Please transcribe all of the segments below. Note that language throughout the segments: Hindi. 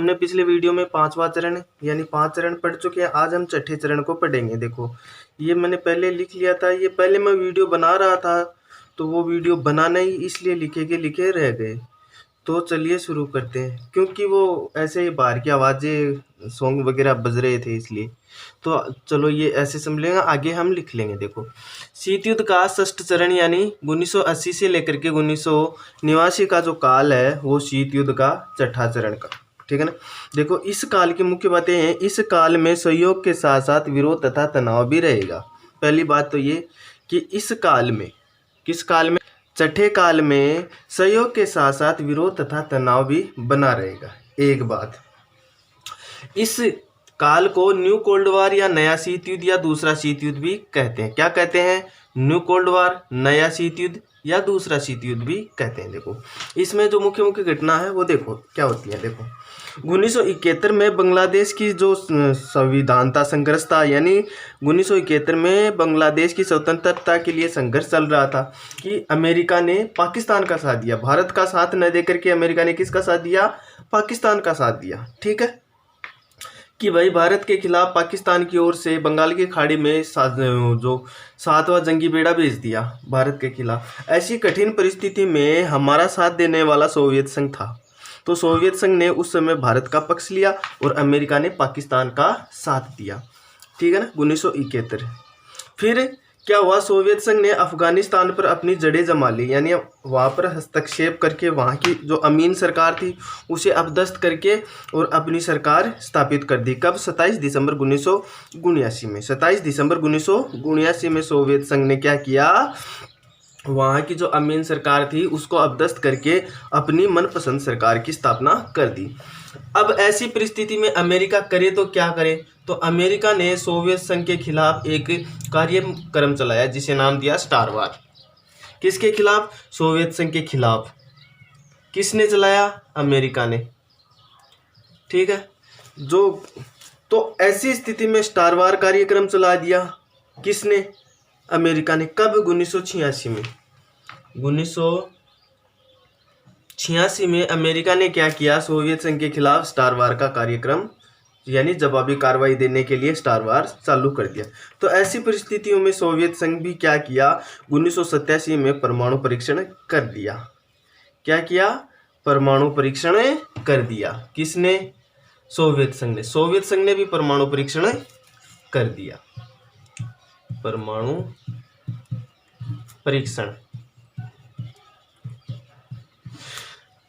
हमने पिछले वीडियो में 5वां चरण यानी 5 चरण पढ़ चुके हैं। आज हम छठे चरण को पढ़ेंगे। देखो, ये मैंने पहले लिख लिया था, ये पहले मैं वीडियो बना रहा था तो वो वीडियो बनाना ही इसलिए लिखे के लिखे रह गए। तो चलिए शुरू करते हैं, क्योंकि वो ऐसे बाहर की आवाज़ें सॉन्ग वगैरह बज रहे थे इसलिए। तो चलो ये ऐसे समझ लेंगे, आगे हम लिख लेंगे। देखो, शीत युद्ध का षष्ठ चरण यानी 1980 से लेकर के 1989 का जो काल है वो शीत युद्ध का छठा चरण का, ठीक है ना। देखो, इस काल की मुख्य बातें हैं। इस काल में सहयोग के साथ साथ विरोध तथा तनाव भी रहेगा। पहली बात तो ये कि इस काल में, किस काल में, छठे काल में सहयोग के साथ साथ विरोध तथा तनाव भी बना रहेगा। एक बात, इस काल को न्यू कोल्ड वार या नया शीत युद्ध या दूसरा शीत युद्ध भी कहते हैं। क्या कहते हैं? न्यू कोल्ड वार, नया शीत युद्ध या दूसरा शीत युद्ध भी कहते हैं। देखो, इसमें जो मुख्य मुख्य घटना है वो देखो क्या होती है। देखो, 1971 में बांग्लादेश की जो संविधानता संघर्ष था, यानी 1971 में बांग्लादेश की स्वतंत्रता के लिए संघर्ष चल रहा था कि अमेरिका ने पाकिस्तान का साथ दिया। भारत का साथ न देकर के अमेरिका ने किसका साथ दिया? पाकिस्तान का साथ दिया। ठीक है, कि भाई भारत के खिलाफ पाकिस्तान की ओर से बंगाल की खाड़ी में जो 7वां जंगी बेड़ा भेज दिया भारत के खिलाफ। ऐसी कठिन परिस्थिति में हमारा साथ देने वाला सोवियत संघ था। तो सोवियत संघ ने उस समय भारत का पक्ष लिया और अमेरिका ने पाकिस्तान का साथ दिया। ठीक है ना, 1971। फिर क्या हुआ? सोवियत संघ ने अफगानिस्तान पर अपनी जड़ें जमा ली, यानी वहाँ पर हस्तक्षेप करके वहाँ की जो अमीन सरकार थी उसे अपदस्थ करके और अपनी सरकार स्थापित कर दी। कब? 27 दिसंबर 1979 में। 27 दिसंबर 1979 में सोवियत संघ ने क्या किया? वहाँ की जो अमीन सरकार थी उसको अपदस्थ करके अपनी मनपसंद सरकार की स्थापना कर दी। अब ऐसी परिस्थिति में अमेरिका करे तो क्या करे? तो अमेरिका ने सोवियत संघ के खिलाफ एक कार्यक्रम चलाया जिसे नाम दिया स्टार वार। किसके खिलाफ? सोवियत संघ के खिलाफ। किसने चलाया? अमेरिका ने। ठीक है, तो ऐसी स्थिति में स्टार वार कार्यक्रम चला दिया। किसने? अमेरिका ने। कब? 1986 में। 1986 में अमेरिका ने क्या किया? सोवियत संघ के खिलाफ स्टार वार का कार्यक्रम यानी जवाबी कार्रवाई देने के लिए स्टार वार चालू कर दिया। तो ऐसी परिस्थितियों में सोवियत संघ भी क्या किया? 1987 में परमाणु परीक्षण कर दिया। क्या किया? परमाणु परीक्षण कर दिया। किसने? सोवियत संघ ने। सोवियत संघ ने भी परमाणु परीक्षण कर दिया। परमाणु परीक्षण।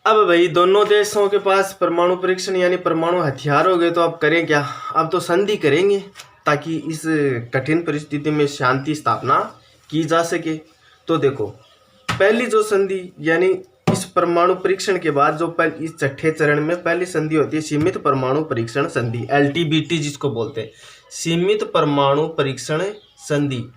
अब भाई दोनों देशों के पास परमाणु परीक्षण यानी परमाणु हथियार हो गए, तो अब करें क्या? अब तो संधि करेंगे ताकि इस कठिन परिस्थिति में शांति स्थापना की जा सके। तो देखो, पहली जो संधि यानी इस परमाणु परीक्षण के बाद जो इस छठे चरण में पहली संधि होती है सीमित परमाणु परीक्षण संधि, LTBT जिसको बोलते हैं, सीमित परमाणु परीक्षण संधि,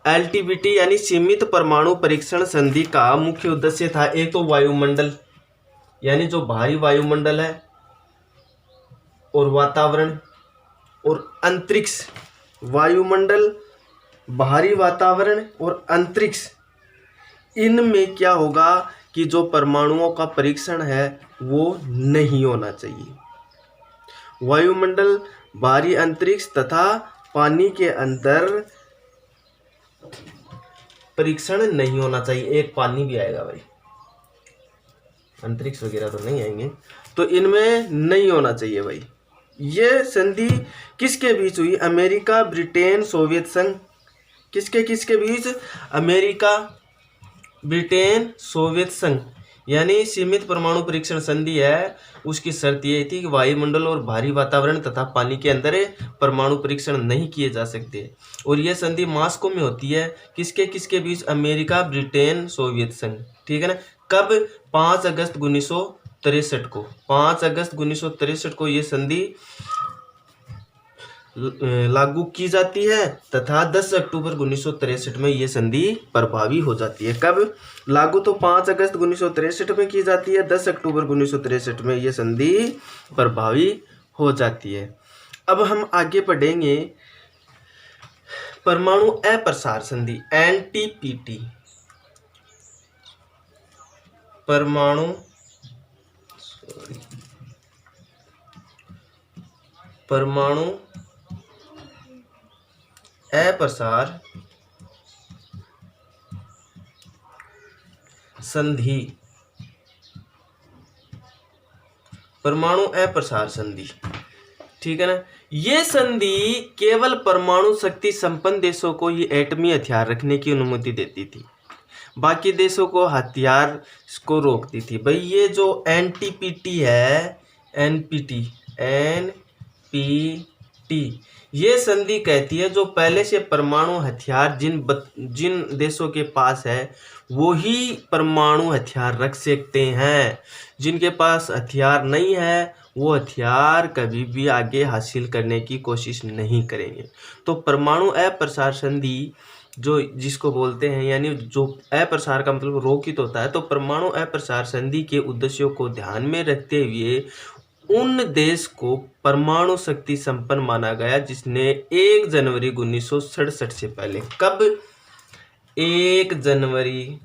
LTBT यानी सीमित परमाणु परीक्षण संधि का मुख्य उद्देश्य था एक तो वायुमंडल यानी जो भारी वायुमंडल है और वातावरण और अंतरिक्ष, वायुमंडल, भारी वातावरण और अंतरिक्ष, इनमें क्या होगा कि जो परमाणुओं का परीक्षण है वो नहीं होना चाहिए। वायुमंडल, भारी अंतरिक्ष तथा पानी के अंदर परीक्षण नहीं होना चाहिए। एक पानी भी आएगा भाई, अंतरिक्ष वगैरह तो नहीं आएंगे, तो इनमें नहीं होना चाहिए भाई। ये संधि किसके बीच हुई? अमेरिका, ब्रिटेन, सोवियत संघ। किसके बीच? अमेरिका, ब्रिटेन, सोवियत संघ। यानी सीमित परमाणु परीक्षण संधि है, उसकी शर्त ये थी कि वायुमंडल और भारी वातावरण तथा पानी के अंदर परमाणु परीक्षण नहीं किए जा सकते। और यह संधि मॉस्को में होती है। किसके बीच? अमेरिका, ब्रिटेन, सोवियत संघ। ठीक है ना। कब? 5 अगस्त 1963 को। 5 अगस्त 1963 को ये संधि लागू की जाती है तथा 10 अक्टूबर 1963 में ये संधि प्रभावी हो जाती है। कब लागू? तो 5 अगस्त 1963 में की जाती है, 10 अक्टूबर 1963 में ये संधि प्रभावी हो जाती है। अब हम आगे पढ़ेंगे परमाणु अप्रसार संधि, NPT। परमाणु परमाणु अप्रसार संधि। परमाणु अप्रसार संधि, ठीक है ना। ये संधि केवल परमाणु शक्ति संपन्न देशों को ही एटमी हथियार रखने की अनुमति देती थी, बाकी देशों को हथियार को रोकती थी। भाई ये जो एनपीटी है, एनपीटी ये संधि कहती है जो पहले से परमाणु हथियार जिन देशों के पास है वो ही परमाणु हथियार रख सकते हैं। जिनके पास हथियार नहीं है वो हथियार कभी भी आगे हासिल करने की कोशिश नहीं करेंगे। तो परमाणु अप्रसार संधि जो जिसको बोलते हैं, यानी जो अप्रसार का मतलब रोकित होता है, तो परमाणु अप्रसार संधि के उद्देश्यों को ध्यान में रखते हुए उन देश को परमाणु शक्ति संपन्न माना गया जिसने 1 जनवरी 1967 से पहले, कब 1 जनवरी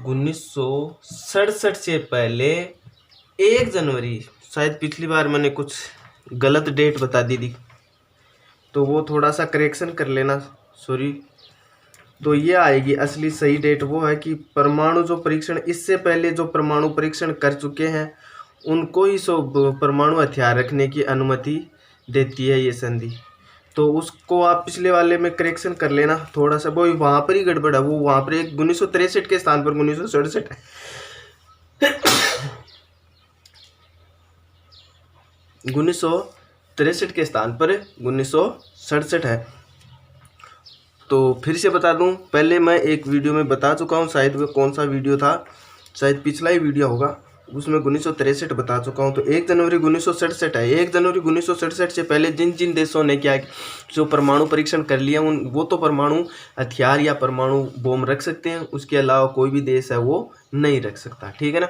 1967 से पहले 1 जनवरी, शायद पिछली बार मैंने कुछ गलत डेट बता दी थी तो वो थोड़ा सा करेक्शन कर लेना, सॉरी। तो ये आएगी असली सही डेट, वो है कि परमाणु जो परीक्षण इससे पहले जो परमाणु परीक्षण कर चुके हैं उनको ही परमाणु हथियार रखने की अनुमति देती है ये संधि। तो उसको आप पिछले वाले में करेक्शन कर लेना थोड़ा सा, वो वहाँ पर ही गड़बड़ है। वो वहाँ पर 1963 के स्थान पर 1967 है। 1963 के स्थान पर 1967 है। तो फिर से बता दूं, पहले मैं एक वीडियो में बता चुका हूं, शायद वो कौन सा वीडियो था, शायद पिछला ही वीडियो होगा, उसमें 1963 बता चुका हूं। तो 1 जनवरी 1967 है। 1 जनवरी 1967 से पहले जिन जिन देशों ने क्या जो परमाणु परीक्षण कर लिया वो तो परमाणु हथियार या परमाणु बम रख सकते हैं, उसके अलावा कोई भी देश है वो नहीं रख सकता, ठीक है ना।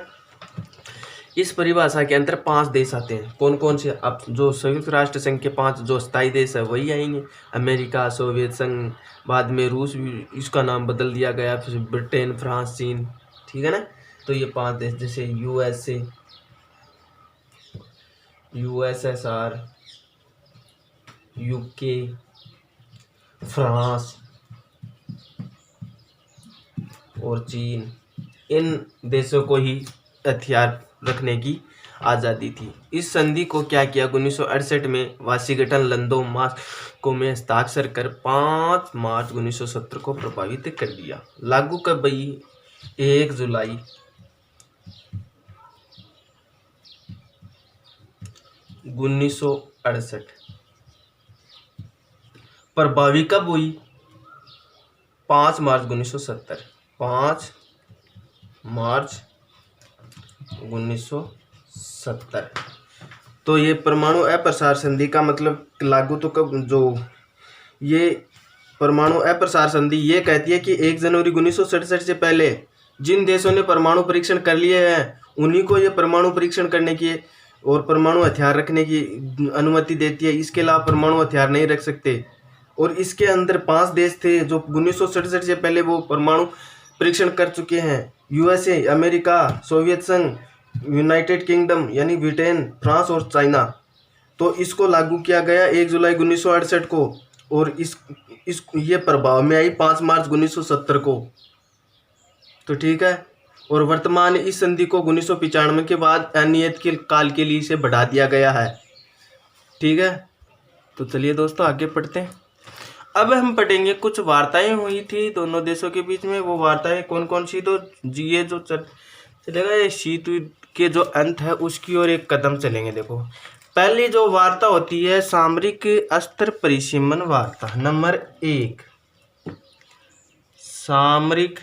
इस परिभाषा के अंदर 5 देश आते हैं। कौन कौन से? अब जो संयुक्त राष्ट्र संघ के 5 जो स्थायी देश है वही आएंगे। अमेरिका, सोवियत संघ, बाद में रूस भी इसका नाम बदल दिया गया, फिर ब्रिटेन, फ्रांस, चीन, ठीक है ना। तो ये 5 देश जैसे यूएसए, यूएसएसआर, यूके, फ्रांस और चीन, इन देशों को ही हथियार रखने की आज़ादी थी। इस संधि को क्या किया 1968 में वाशिंगटन, लंदन, मॉस्को में हस्ताक्षर कर 5 मार्च 1970 को प्रभावित कर दिया। लागू कब हुई? 1 जुलाई 1968। प्रभावी कब हुई? 5 मार्च 1970। 5 मार्च 1970। तो ये परमाणु अप्रसार संधि का मतलब लागू तो कब, जो ये परमाणु अप्रसार संधि ये कहती है कि 1 जनवरी 1967 से पहले जिन देशों ने परमाणु परीक्षण कर लिए हैं उन्हीं को ये परमाणु परीक्षण करने की और परमाणु हथियार रखने की अनुमति देती है। इसके अलावा परमाणु हथियार नहीं रख सकते। और इसके अंदर 5 देश थे जो 1967 से पहले वो परमाणु परीक्षण कर चुके हैं। यूएसए, अमेरिका, सोवियत संघ, यूनाइटेड किंगडम यानी ब्रिटेन, फ्रांस और चाइना। तो इसको लागू किया गया 1 जुलाई 1968 को और ये प्रभाव में आई 5 मार्च 1970 को। तो ठीक है। और वर्तमान इस संधि को 1995 के बाद अनियत के काल के लिए इसे बढ़ा दिया गया है, ठीक है। तो चलिए दोस्तों आगे पढ़ते हैं। अब हम पढ़ेंगे कुछ वार्ताएं हुई थी दोनों देशों के बीच में। वो वार्ताएं कौन कौन सी? तो ये जो चलेगा ये शीत युद्ध के जो अंत है उसकी ओर एक कदम चलेंगे। देखो पहली जो वार्ता होती है सामरिक अस्त्र परिसीमन वार्ता नंबर 1। सामरिक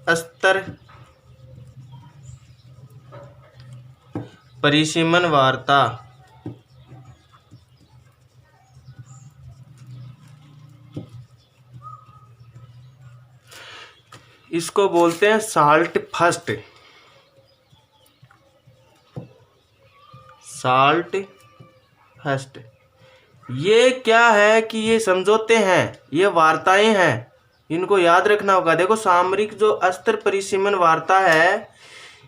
अस्त्र परिसीमन वार्ता। इसको बोलते हैं साल्ट साल्ट फर्स्ट। ये क्या है कि ये समझौते हैं, ये वार्ताएं हैं, इनको याद रखना होगा। देखो सामरिक जो अस्त्र परिसीमन वार्ता है,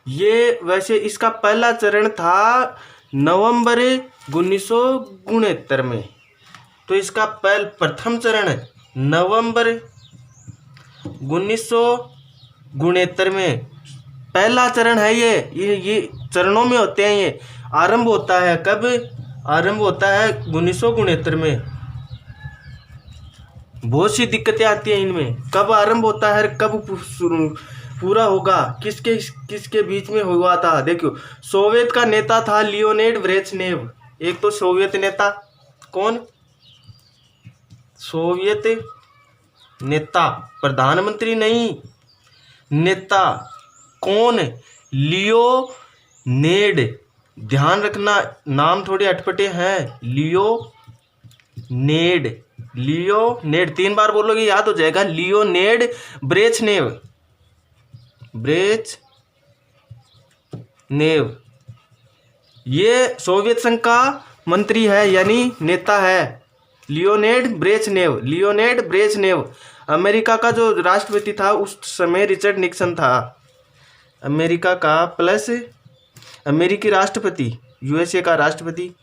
ये वैसे इसका पहला चरण था नवंबर 1969 में। तो इसका प्रथम चरण नवंबर 1969 में पहला चरण है। ये चरणों में होते हैं। ये आरंभ होता है कब? आरंभ होता है 1969 में। बहुत सी दिक्कतें आती हैं इनमें, कब आरंभ होता है, कब पूरा होगा, किसके बीच में हुआ था। देखो सोवियत का नेता था लियोनिड ब्रेजनेव। एक तो सोवियत नेता, कौन? सोवियत नेता, प्रधानमंत्री नहीं, नेता कौन? लियोनिड। ध्यान रखना नाम थोड़े अटपटे हैं। लियोनिड, लियोनिड 3 बार बोलोगे याद हो जाएगा। लियोनिड ब्रेजनेव, ब्रेजनेव ये सोवियत संघ का मंत्री है यानी नेता है। Leonid Brezhnev, Leonid Brezhnev. America का जो राष्ट्रपति था उस समय रिचर्ड निक्सन था। अमेरिका का प्लस अमेरिकी राष्ट्रपति, यूएसए का राष्ट्रपति,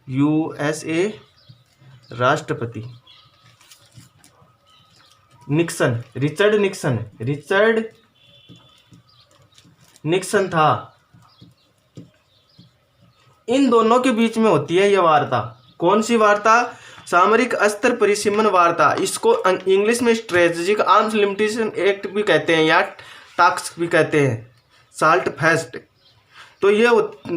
यूएसए राष्ट्रपति Nixon, Richard Nixon, Richard Nixon था। इन दोनों के बीच में होती है यह वार्ता। कौन सी वार्ता? सामरिक अस्त्र परिसीमन वार्ता। इसको इंग्लिश में स्ट्रेटेजिक आर्म्स लिमिटेशन एक्ट भी कहते हैं या टास्क भी कहते हैं, साल्ट फर्स्ट। तो ये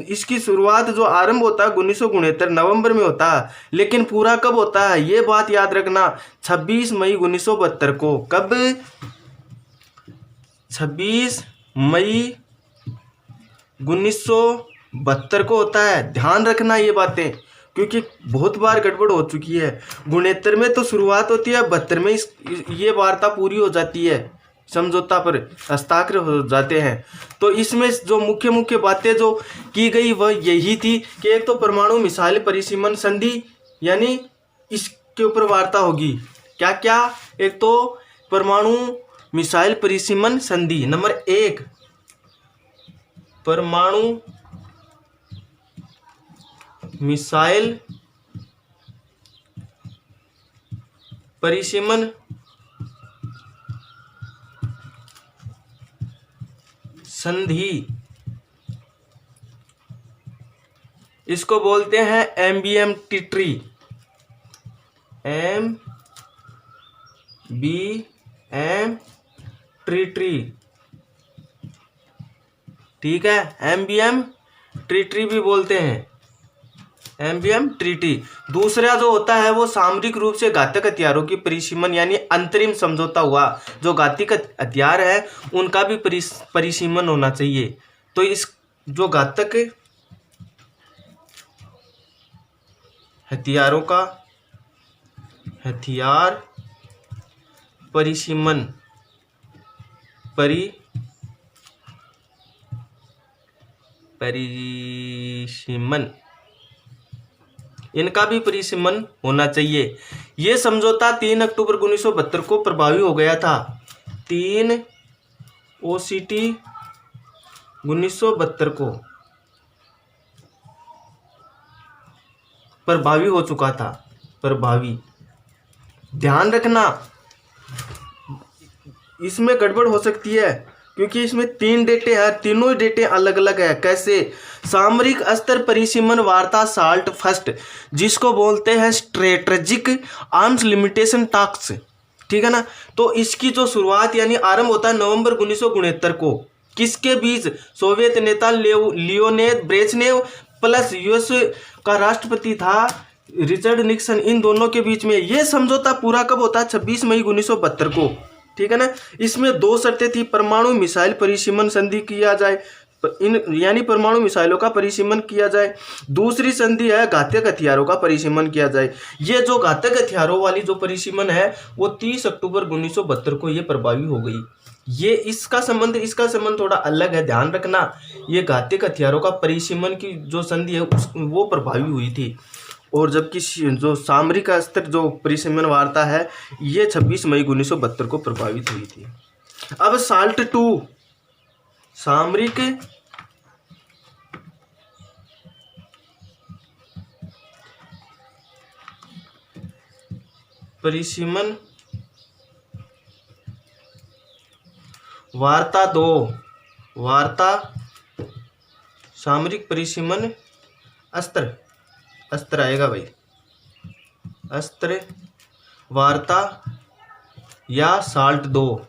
इसकी शुरुआत जो आरंभ होता है 1969 नवंबर में होता है, लेकिन पूरा कब होता है ये बात याद रखना, 26 मई 1972 को। कब? 26 मई 1972 को होता है। ध्यान रखना ये बातें, क्योंकि बहुत बार गड़बड़ हो चुकी है। 69 में तो शुरुआत होती है, 72 में ये वार्ता पूरी हो जाती है, समझौता पर हस्ताक्षर हो जाते हैं। तो इसमें जो मुख्य मुख्य बातें जो की गई वह यही थी कि एक तो परमाणु मिसाइल परिसीमन संधि, यानी इसके ऊपर वार्ता होगी। क्या क्या? एक तो परमाणु मिसाइल परिसीमन संधि, नंबर 1 परमाणु मिसाइल परिसीमन संधि, इसको बोलते हैं MBM ट्री, MBM ट्री, ठीक है। MBM ट्री भी बोलते हैं, MBM ट्रीटी। दूसरा जो होता है वो सामरिक रूप से घातक हथियारों की परिसीमन, यानी अंतरिम समझौता हुआ। जो घातक हथियार है उनका भी परिसीमन होना चाहिए। तो इस जो घातक हथियारों का हथियार परिसीमन, परिसीमन इनका भी परिसीमन होना चाहिए। ये समझौता 3 अक्टूबर 1972 को प्रभावी हो गया था। 3 OCT 1972 को प्रभावी हो चुका था, प्रभावी। ध्यान रखना इसमें गड़बड़ हो सकती है क्योंकि इसमें 3 डेटे हैं, तीनों डेटे अलग अलग है। कैसे? सामरिक अस्त्र परिसीमन वार्ता साल्ट फर्स्ट, जिसको बोलते हैं स्ट्रेटेजिक आर्म्स लिमिटेशन टास्क, ठीक है ना। तो इसकी जो शुरुआत यानी आरंभ होता है नवंबर 1969 को। किसके बीच? सोवियत नेता लियोनिद ब्रेजनेव प्लस यूएस का राष्ट्रपति था रिचर्ड निक्सन, इन दोनों के बीच में। ये समझौता पूरा कब होता है? 26 मई 1972 को, ठीक है ना। इसमें 2 शर्तें थी, परमाणु मिसाइल परिसीमन संधि किया जाए, इन यानी परमाणु मिसाइलों का परिसीमन किया जाए। दूसरी संधि है घातक हथियारों का परिसीमन किया जाए। ये जो घातक हथियारों वाली जो परिसीमन है वो 30 अक्टूबर 1972 को ये प्रभावी हो गई। ये इसका संबंध थोड़ा अलग है, ध्यान रखना। ये घातक हथियारों का परिसीमन की जो संधि है वो प्रभावी हुई थी, और जबकि जो सामरिक अस्त्र जो परिसीमन वार्ता है ये 26 मई 1972 को प्रभावित हुई थी। अब साल्ट 2 सामरिक परिसीमन वार्ता 2 सामरिक परिसीमन अस्त्र आएगा भाई, अस्त्र वार्ता या साल्ट 2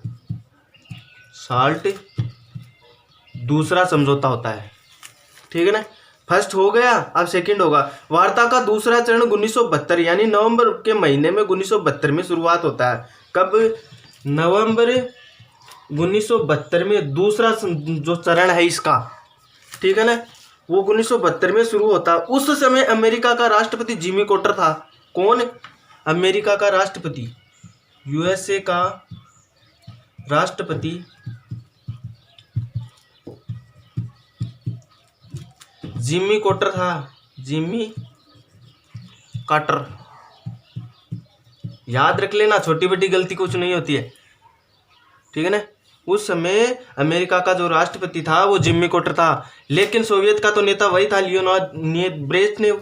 दूसरा समझौता होता है, ठीक है ना। फर्स्ट हो गया, अब सेकंड होगा। वार्ता का दूसरा चरण 1972 यानी नवंबर के महीने में 1972 में शुरुआत होता है। कब? नवंबर 1972 में दूसरा जो चरण है इसका, ठीक है ना, वो 1972 में शुरू होता है। उस समय अमेरिका का राष्ट्रपति जिमी कार्टर था। कौन? अमेरिका का राष्ट्रपति, यूएसए का राष्ट्रपति जिमी कार्टर था। जिमी कार्टर, याद रख लेना, छोटी बड़ी गलती कुछ नहीं होती है, ठीक है ना। उस समय अमेरिका का जो राष्ट्रपति था वो जिमी कार्टर था, लेकिन सोवियत का तो नेता वही था, लियोनिड ब्रेजनेव,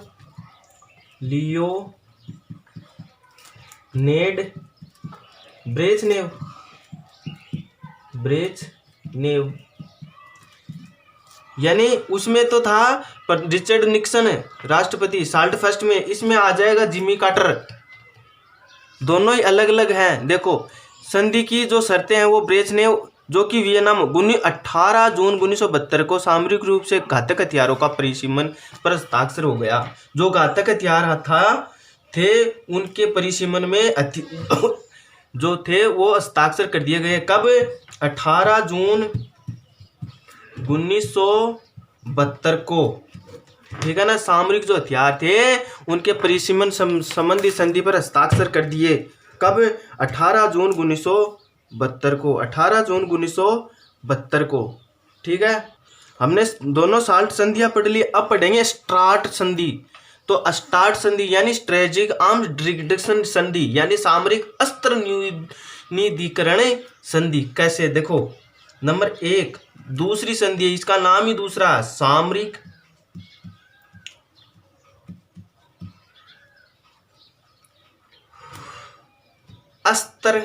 यानी उसमें तो था पर रिचर्ड निक्सन राष्ट्रपति साल्ट फर्स्ट में, इसमें आ जाएगा जिमी कार्टर। दोनों ही अलग अलग हैं। देखो संधि की जो शर्तें हैं वो ब्रेजनेव जो कि वियना 18 जून 1972 को सामरिक रूप से घातक हथियारों का परिसीमन पर हस्ताक्षर हो गया। जो घातक हथियार थे उनके परिसीमन में जो थे वो हस्ताक्षर कर दिए गए। कब? 18 जून 1972 को, ठीक है ना। सामरिक जो हथियार थे उनके परिसीमन संबंधी संधि पर हस्ताक्षर कर दिए। कब? 18 जून 1972 को, 18 जून 1972 को, ठीक है। हमने दोनों साल्ट संधियां पढ़ ली, अब पढ़ेंगे स्टार्ट संधि। तो स्टार्ट संधि यानी स्ट्रेटेजिक आर्म्स रिडक्शन संधि यानी सामरिक अस्त्र निधिकरण संधि। कैसे? देखो नंबर 1 दूसरी संधि है, इसका नाम ही दूसरा है, सामरिक अस्त्र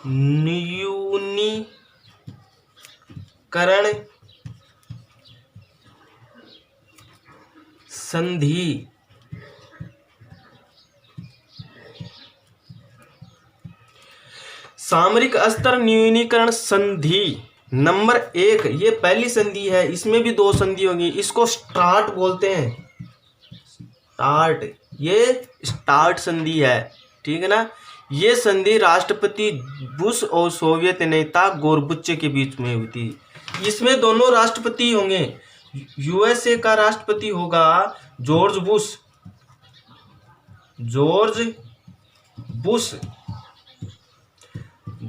न्यूनीकरण संधि। सामरिक अस्त्र न्यूनीकरण संधि नंबर 1 ये पहली संधि है, इसमें भी 2 संधि होगी। इसको स्टार्ट बोलते हैं, स्टार्ट, ये स्टार्ट संधि है, ठीक है ना। ये संधि राष्ट्रपति बुश और सोवियत नेता गोरबुच्चे के बीच में हुई थी। इसमें दोनों राष्ट्रपति होंगे, यूएसए का राष्ट्रपति होगा जॉर्ज बुश,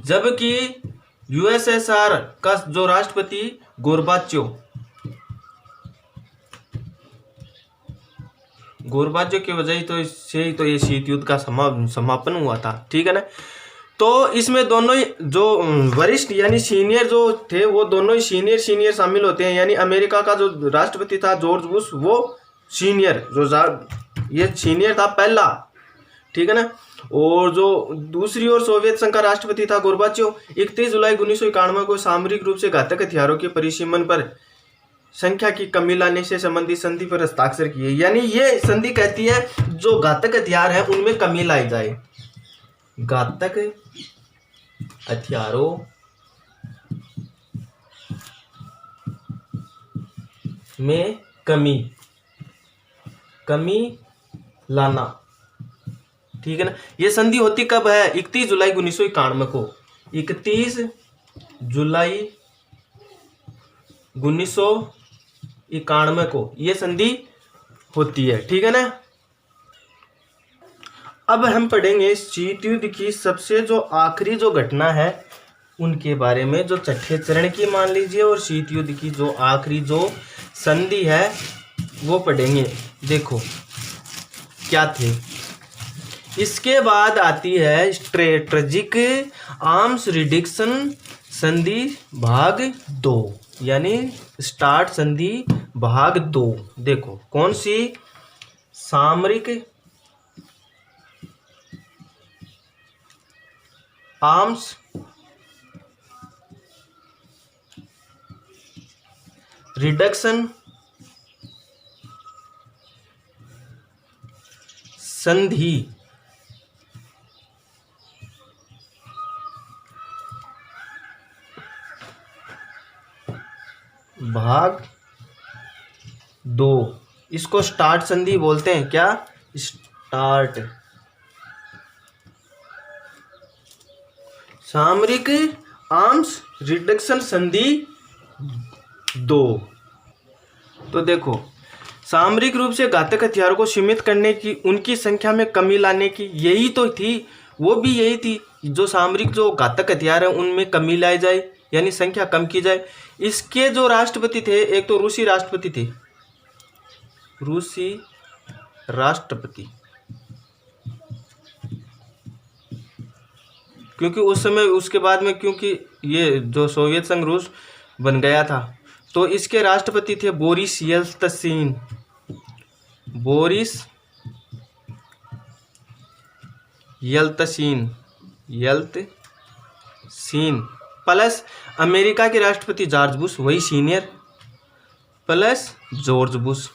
जबकि यूएसएसआर का जो राष्ट्रपति गोरबाचोव की वजह तो इससे तो ये शीत युद्ध का समापन हुआ था, ठीक है ना। तो इसमें दोनों ही जो वरिष्ठ यानी सीनियर जो थे वो दोनों ही सीनियर शामिल होते हैं। यानी अमेरिका का जो राष्ट्रपति था जॉर्ज बुश वो सीनियर, ये सीनियर था पहला, ठीक है ना। और जो दूसरी ओर सोवियत संघ का राष्ट्रपति था गोरबाचोव 31 जुलाई 1991 को सामरिक रूप से घातक हथियारों के परिसीमन पर संख्या की कमी लाने से संबंधित संधि पर हस्ताक्षर किए। यानी ये संधि कहती है जो घातक हथियार है उनमें कमी लाई जाए, घातक हथियारों में कमी लाना, ठीक है ना। ये संधि होती कब है? 31 जुलाई 1991 को, 31 जुलाई 1991 को ये संधि होती है, ठीक है ना। अब हम पढ़ेंगे शीत युद्ध की सबसे जो आखिरी जो घटना है उनके बारे में, जो छठे चरण की मान लीजिए, और शीत युद्ध की जो आखिरी जो संधि है वो पढ़ेंगे। देखो क्या थे। इसके बाद आती है स्ट्रेटेजिक आर्म्स रिडक्शन संधि भाग 2, यानी स्टार्ट संधि भाग 2। देखो कौन सी, सामरिक आर्म्स रिडक्शन संधि भाग 2। इसको स्टार्ट संधि बोलते हैं। क्या, स्टार्ट। सामरिक आर्म्स रिडक्शन संधि 2। तो देखो, सामरिक रूप से घातक हथियारों को सीमित करने की, उनकी संख्या में कमी लाने की, यही तो थी, वो भी यही थी, जो सामरिक जो घातक हथियार है उनमें कमी लाई जाए, यानी संख्या कम की जाए। इसके जो राष्ट्रपति थे, एक तो रूसी राष्ट्रपति थे, रूसी राष्ट्रपति, क्योंकि उस समय, उसके बाद में, क्योंकि ये जो सोवियत संघ रूस बन गया था, तो इसके राष्ट्रपति थे Boris Yeltsin. Boris Yeltsin, Yeltsin plus America के राष्ट्रपति जॉर्ज बुश, वही सीनियर, प्लस जॉर्ज बुश।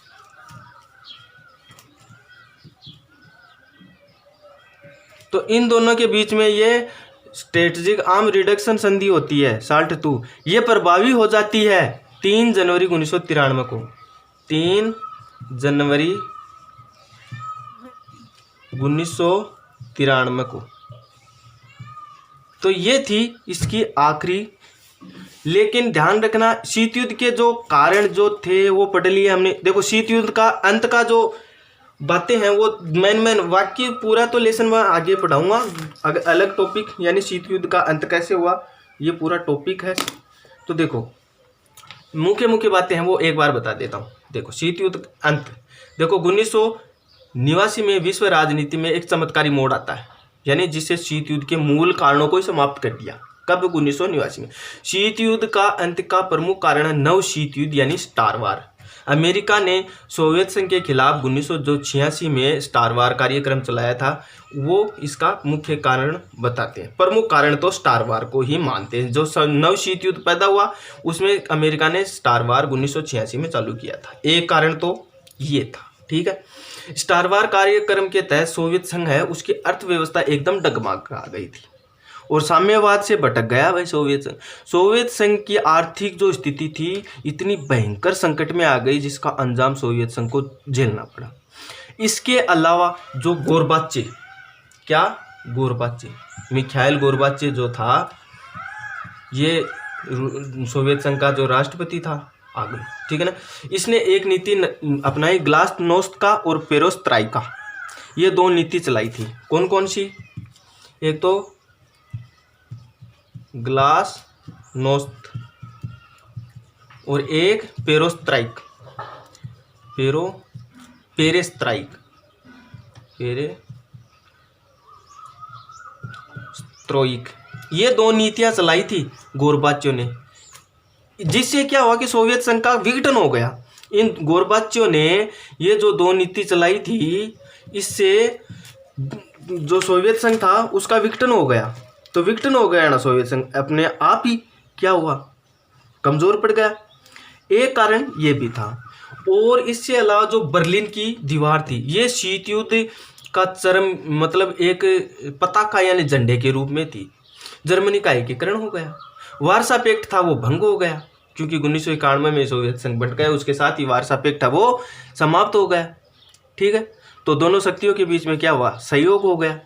तो इन दोनों के बीच में ये स्ट्रेटेजिक आर्म रिडक्शन संधि होती है, SALT II। ये प्रभावी हो जाती है 3 जनवरी 1993 को, 3 जनवरी 1993 को। तो ये थी इसकी आखिरी। लेकिन ध्यान रखना, शीत युद्ध के जो कारण जो थे वो पढ़ लिए हमने। देखो, शीत युद्ध का अंत का जो बातें हैं वो मैन वाक्य पूरा तो लेसन में आगे पढ़ाऊंगा, अगर अलग टॉपिक, यानी शीत युद्ध का अंत कैसे हुआ, ये पूरा टॉपिक है। तो देखो, मुख्य बातें हैं वो एक बार बता देता हूँ। देखो, शीत युद्ध अंत, देखो 1989 में विश्व राजनीति में एक चमत्कारी मोड़ आता है, यानी जिससे शीत युद्ध के मूल कारणों को ही समाप्त कर दिया। कब? 1989 में। शीत युद्ध का अंत का प्रमुख कारण है नव शीत युद्ध, यानी स्टार वार। अमेरिका ने सोवियत संघ के खिलाफ 1986 में स्टार वार कार्यक्रम चलाया था, वो इसका मुख्य कारण बताते हैं। प्रमुख कारण तो स्टार वार को ही मानते हैं। जो नव शीत युद्ध पैदा हुआ उसमें अमेरिका ने स्टार वार 1986 में चालू किया था, एक कारण तो ये था, ठीक है। स्टार वार कार्यक्रम के तहत सोवियत संघ है, उसकी अर्थव्यवस्था एकदम डगमगा गई थी और साम्यवाद से भटक गया भाई सोवियत संघ। सोवियत संघ की आर्थिक जो स्थिति थी इतनी भयंकर संकट में आ गई जिसका अंजाम सोवियत संघ को झेलना पड़ा। इसके अलावा जो गोरबाचे, क्या गोरबाचे, मिखाइल गोरबाचे जो था, ये सोवियत संघ का जो राष्ट्रपति था आगे, ठीक है ना, इसने एक नीति अपनाई, ग्लासनोस्त का और पेरोस्त्राइका, ये 2 नीति चलाई थी। कौन कौन सी? एक तो ग्लासनोस्त और एक पेरेस्ट्राइक, ये 2 नीतियां चलाई थी गोरबाचोव ने, जिससे क्या हुआ कि सोवियत संघ का विघटन हो गया। इन गोरबाचोव ने ये जो 2 नीति चलाई थी, इससे जो सोवियत संघ था उसका विघटन हो गया। तो विघटन हो गया ना सोवियत संघ, अपने आप ही क्या हुआ, कमजोर पड़ गया। एक कारण ये भी था। और इससे अलावा जो बर्लिन की दीवार थी, ये शीत युद्ध का चरम, मतलब एक पताका यानी झंडे के रूप में थी। जर्मनी का एकीकरण हो गया। वार्सा पैक्ट था वो भंग हो गया, क्योंकि 1991 में सोवियत संघ बंट गया, उसके साथ ही वार्सा पैक्ट था वो समाप्त हो गया, ठीक है। तो दोनों शक्तियों के बीच में क्या हुआ, सहयोग हो गया।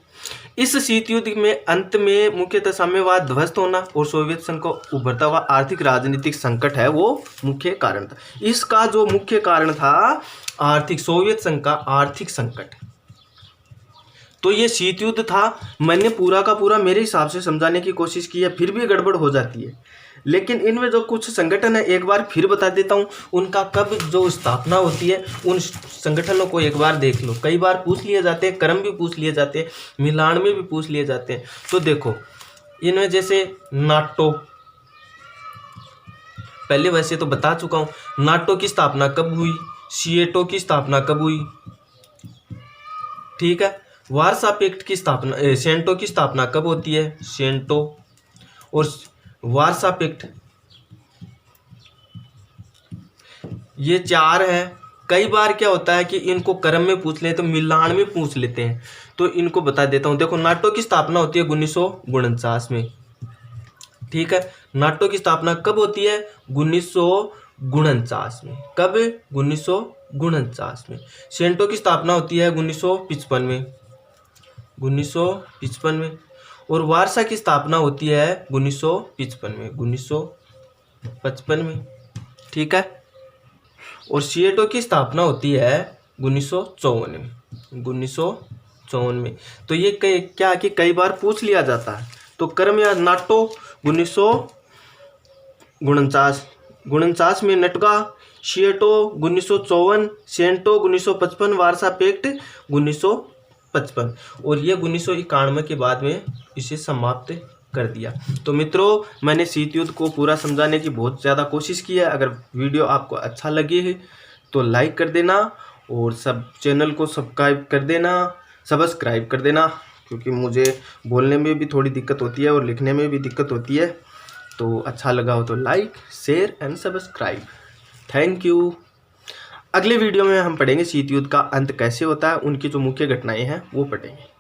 इस शीत युद्ध में अंत में मुख्यतः साम्यवाद ध्वस्त होना और सोवियत संघ को उभरता हुआ आर्थिक राजनीतिक संकट है वो मुख्य कारण था। इसका जो मुख्य कारण था आर्थिक, सोवियत संघ का आर्थिक संकट। तो ये शीत युद्ध था। मैंने पूरा का पूरा मेरे हिसाब से समझाने की कोशिश की है, फिर भी गड़बड़ हो जाती है। लेकिन इनमें जो कुछ संगठन है एक बार फिर बता देता हूँ, उनका कब जो स्थापना होती है उन संगठनों को एक बार देख लो। कई बार पूछ लिए जाते हैं, क्रम भी पूछ लिए जाते हैं, मिलान में भी पूछ लिए जाते हैं। तो देखो इनमें जैसे नाटो, पहले वैसे तो बता चुका हूँ। नाटो की स्थापना कब हुई, सीएटो की स्थापना कब हुई, ठीक है। वारसा पैक्ट की स्थापना, सेंटो की स्थापना कब होती है, सेंटो और वारसा पैक्ट, ये चार है। कई बार क्या होता है कि इनको क्रम में पूछ ले तो मिलान में पूछ लेते हैं, तो इनको बता देता हूं। देखो नाटो की स्थापना होती है 1949 में, ठीक है। नाटो की स्थापना कब होती है, 1949 में। कब, 1949 में। सेंटो की स्थापना होती है 1955 में, 1955 में। और वारसा की स्थापना होती है 1955 में, 1955 में, ठीक है। और सीएटो की स्थापना होती है 1954 में, 1954 में। तो ये क्या कि कई बार पूछ लिया जाता है। तो क्रम या नाटो 1949 में नटगा, सीएटो 1954, सेंटो 1955, वारसा पैक्ट 1955 और ये 1991 के बाद में इसे समाप्त कर दिया। तो मित्रों मैंने शीत युद्ध को पूरा समझाने की बहुत ज़्यादा कोशिश की है। अगर वीडियो आपको अच्छा लगे है तो लाइक कर देना और सब चैनल को सब्सक्राइब कर देना, क्योंकि मुझे बोलने में भी थोड़ी दिक्कत होती है और लिखने में भी दिक्कत होती है। तो अच्छा लगा हो तो like, share and subscribe. Thank you. अगले वीडियो में हम पढ़ेंगे शीत युद्ध का अंत कैसे होता है, उनकी जो मुख्य घटनाएं हैं वो पढ़ेंगे।